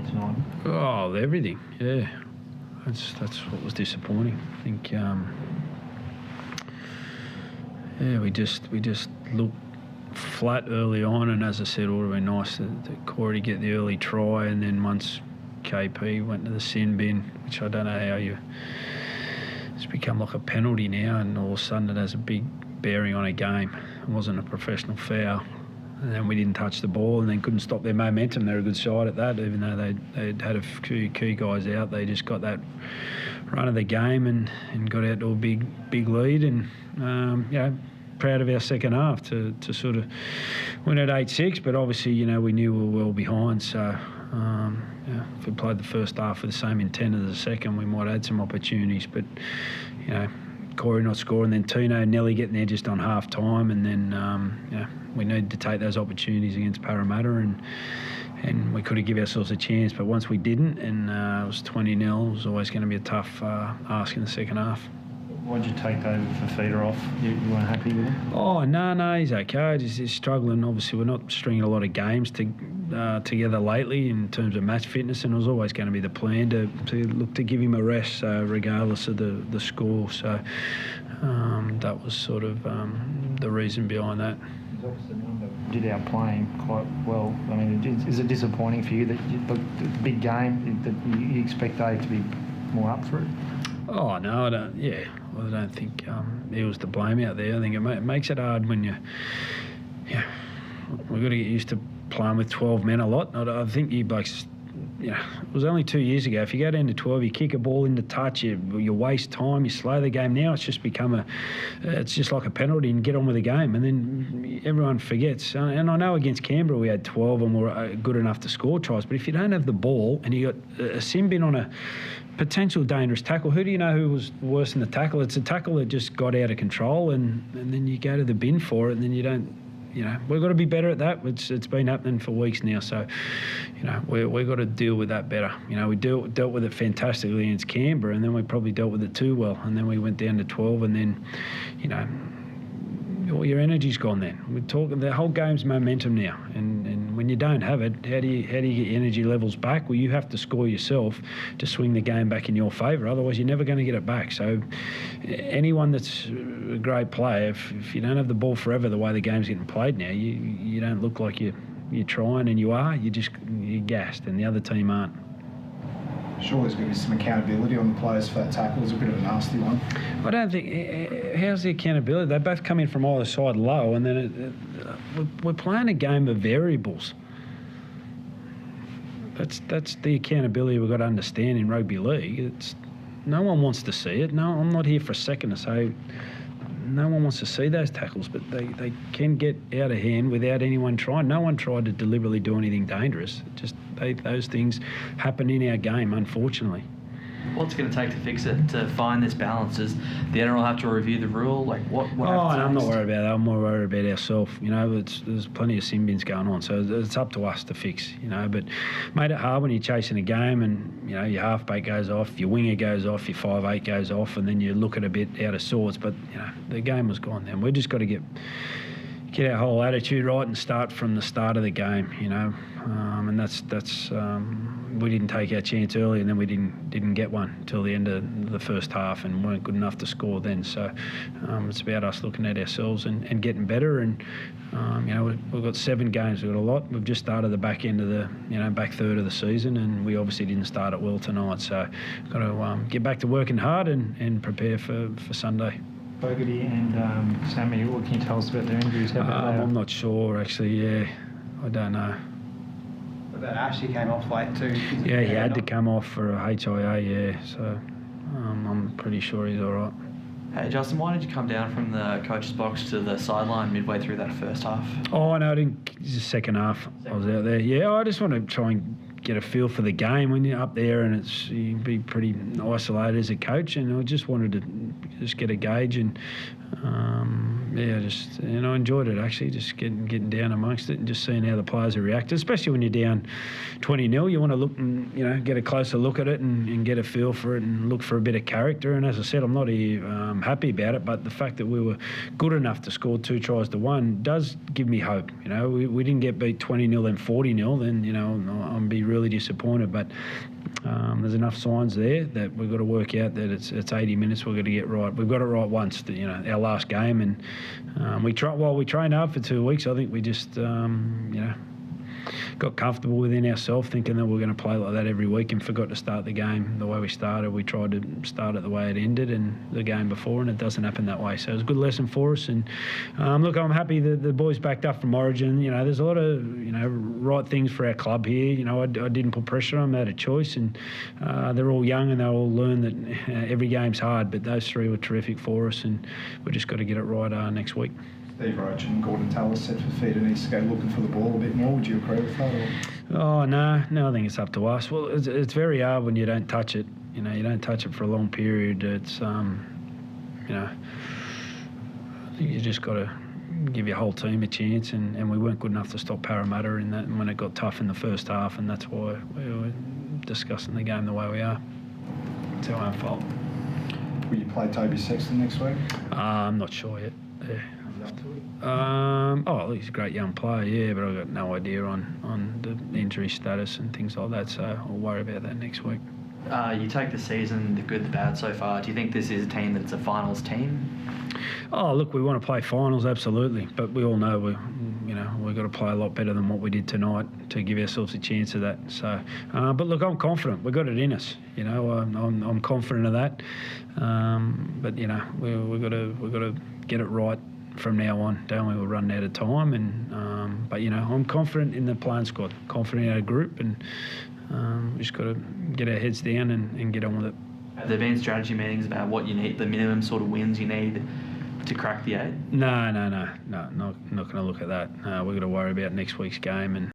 tonight? Oh, everything, yeah. That's what was disappointing. I think, we just looked flat early on, and as I said, it would have been nice to Corey get the early try, and then once KP went to the sin bin, which I don't know how it's become like a penalty now, and all of a sudden it has a big bearing on a game. It wasn't a professional foul. And then we didn't touch the ball, and then couldn't stop their momentum. They're a good side at that, even though they'd had a few key guys out. They just got that run of the game and got out to a big lead. And proud of our second half to sort of win at 8-6. But obviously, we knew we were well behind. So if we played the first half with the same intent as the second, we might have had some opportunities. But Corey not scoring, then Tino, Nelly getting there just on half time, and then we needed to take those opportunities against Parramatta, and we could have given ourselves a chance, but once we didn't, and it was 20-0, it was always going to be a tough ask in the second half. Why did you take David Fafita off? You weren't happy with him? Oh, no, he's okay. He's struggling. Obviously, we're not stringing a lot of games together lately in terms of match fitness, and it was always going to be the plan to look to give him a rest, regardless of the score. So that was sort of the reason behind that. Did our playing quite well. I mean, is it disappointing for you that the big game that you expect Dave to be more up through? Oh no, I don't. Yeah, well, I don't think he was to blame out there. I think it makes it hard when we've got to get used to playing with 12 men a lot. I think you blokes. It was only 2 years ago. If you go down to 12, you kick a ball into touch, you waste time, you slow the game. Now it's just become it's just like a penalty and get on with the game. And then everyone forgets. And I know against Canberra we had 12 and were good enough to score tries. But if you don't have the ball and you got a sin bin on a potential dangerous tackle, who do you know who was worse than the tackle? It's a tackle that just got out of control, and then you go to the bin for it, and then you don't. We've got to be better at that. It's been happening for weeks now, so we've got to deal with that better. We dealt with it fantastically against Canberra, and then we probably dealt with it too well, and then we went down to 12, and then all your energy's gone. Then we're talking the whole game's momentum now, and when you don't have it, how do you get your energy levels back? Well, you have to score yourself to swing the game back in your favour. Otherwise, you're never going to get it back. So anyone that's a great player, if you don't have the ball forever the way the game's getting played now, you don't look like you're trying, and you're gassed, and the other team aren't. Sure, there's going to be some accountability on the players for that tackle. It's a bit of a nasty one. I don't think. How's the accountability? They both come in from either side low, and then we're playing a game of variables. That's the accountability we've got to understand in rugby league. No one wants to see it. No, I'm not here for a second to say no one wants to see those tackles, but they can get out of hand without anyone trying. No one tried to deliberately do anything dangerous. Just those things happen in our game, unfortunately. What's going to take to fix it, to find this balance? Does the NRL have to review the rule? Like what I'm not worried about that. I'm more worried about ourselves. There's plenty of sin bins going on, so it's up to us to fix. But made it hard when you're chasing a game, and your halfback goes off, your winger goes off, your 5'8" goes off, and then you look at a bit out of sorts. But the game was gone then. We just got to get our whole attitude right and start from the start of the game. And that's we didn't take our chance early, and then we didn't get one until the end of the first half, and weren't good enough to score then. So it's about us looking at ourselves and getting better. And we've got 7 games. We've got a lot. We've just started the back end of the back third of the season, and we obviously didn't start it well tonight. So got to get back to working hard and prepare for Sunday. Fogarty and Sammy, what can you tell us about their injuries? I'm not sure, actually. Yeah, I don't know. But Ashley came off late too. Yeah, he had to come off for a HIA, yeah. So I'm pretty sure he's all right. Hey, Justin, why did you come down from the coach's box to the sideline midway through that first half? Oh, no, I didn't. It's the second half. I was out there. Yeah, I just want to try and get a feel for the game when you're up there, and you be pretty isolated as a coach, and I just wanted to just get a gauge, and I enjoyed it actually, just getting down amongst it and just seeing how the players are reacting, especially when you're down 20-0. You want to look and get a closer look at it and get a feel for it and look for a bit of character. And as I said, I'm not happy about it, but the fact that we were good enough to score 2 tries to 1 does give me hope. We didn't get beat 20-0 and 40-0, then I'll be really really disappointed. But there's enough signs there that we've got to work out that it's 80 minutes we've got to get right. We've got it right once, our last game, and we trained hard for 2 weeks. I think we just got comfortable within ourselves, thinking that we're going to play like that every week, and forgot to start the game the way we started. We tried to start it the way it ended in the game before, and it doesn't happen that way. So it was a good lesson for us. And look, I'm happy that the boys backed up from Origin. There's a lot of right things for our club here. I didn't put pressure on them. They had a choice, and they're all young and they all learn that every game's hard. But those three were terrific for us, and we've just got to get it right next week. Steve Roach and Gordon Tallis said for Feeder needs to go looking for the ball a bit more. Would you agree with that? Or? Oh, no, I think it's up to us. Well, it's very hard when you don't touch it. You don't touch it for a long period. It's, I think you just got to give your whole team a chance, and we weren't good enough to stop Parramatta in that when it got tough in the first half, and that's why we were discussing the game the way we are. It's our own fault. Will you play Toby Sexton next week? I'm not sure yet. Yeah. He's a great young player, yeah, but I've got no idea on the injury status and things like that, so I'll worry about that next week. You take the season, the good, the bad so far. Do you think this is a team that's a finals team? Oh, look, we want to play finals, absolutely, but we all know we've got to play a lot better than what we did tonight to give ourselves a chance of that. So, but look, I'm confident. We've got it in us. I'm confident of that. But we've got to get it right from now on, don't we? We're running out of time, and but I'm confident in the playing squad, confident in our group, and we just got to get our heads down and get on with it. Have there been strategy meetings about what you need, the minimum sort of wins you need to crack the 8? No, not going to look at that. We've got to worry about next week's game, and